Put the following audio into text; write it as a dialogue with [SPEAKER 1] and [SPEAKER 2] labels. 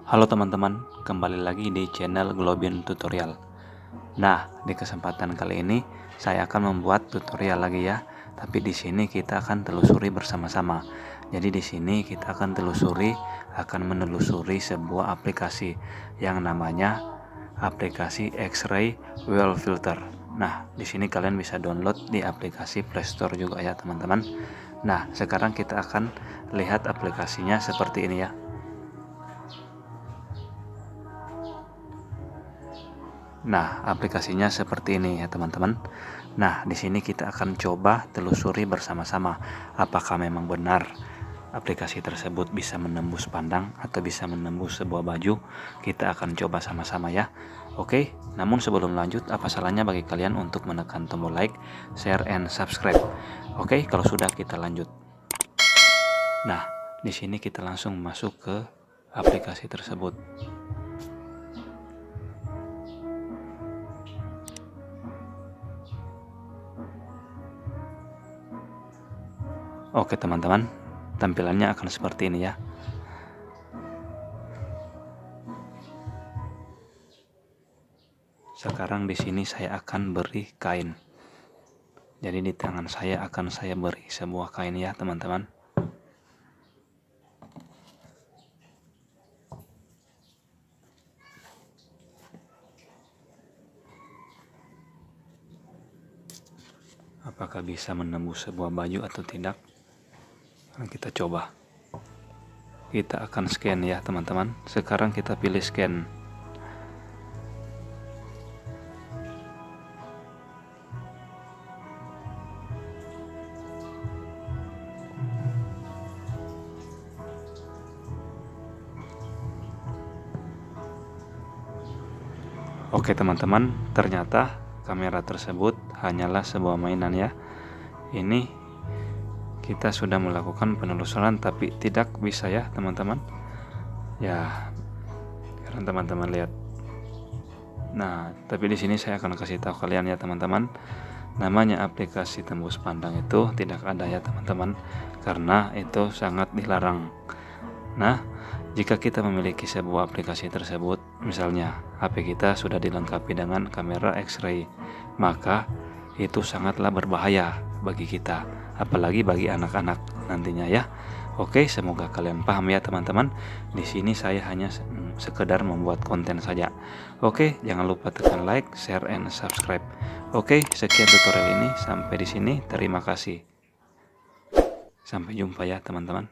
[SPEAKER 1] Halo teman-teman, kembali lagi di channel Globin Tutorial. Nah, di kesempatan kali ini saya akan membuat tutorial lagi ya. Tapi di sini kita akan telusuri bersama-sama. Jadi di sini kita akan menelusuri sebuah aplikasi yang namanya aplikasi X-Ray Well Filter. Nah, di sini kalian bisa download di aplikasi Play Store juga ya teman-teman. Nah, sekarang kita akan lihat aplikasinya seperti ini ya. Nah, aplikasinya seperti ini ya teman-teman. Nah, di sini kita akan coba telusuri bersama-sama apakah memang benar aplikasi tersebut bisa menembus pandang atau bisa menembus sebuah baju. Kita akan coba sama-sama ya. Oke, namun sebelum lanjut, apa salahnya bagi kalian untuk menekan tombol like, share, and subscribe. Oke, kalau sudah kita lanjut. Nah, di sini kita langsung masuk ke aplikasi tersebut. Oke teman-teman, tampilannya akan seperti ini ya. Sekarang di sini saya akan beri kain. Jadi di tangan saya akan saya beri sebuah kain ya teman-teman. Apakah bisa menembus sebuah baju atau tidak? Kita coba. Kita akan scan ya teman-teman. Sekarang kita pilih scan. Oke teman-teman, ternyata kamera tersebut hanyalah sebuah mainan ya. Ini kita sudah melakukan penelusuran tapi tidak bisa ya teman-teman. Ya, karena teman-teman lihat. Nah, tapi di sini saya akan kasih tahu kalian ya teman-teman. Namanya aplikasi tembus pandang itu tidak ada ya teman-teman, karena itu sangat dilarang. Nah, jika kita memiliki sebuah aplikasi tersebut, misalnya HP kita sudah dilengkapi dengan kamera X-ray, maka itu sangatlah berbahaya bagi kita, apalagi bagi anak-anak nantinya ya. Oke, semoga kalian paham ya teman-teman. Di sini saya hanya sekedar membuat konten saja. Oke, jangan lupa tekan like, share, and subscribe. Oke, sekian tutorial ini. Sampai di sini. Terima kasih. Sampai jumpa ya teman-teman.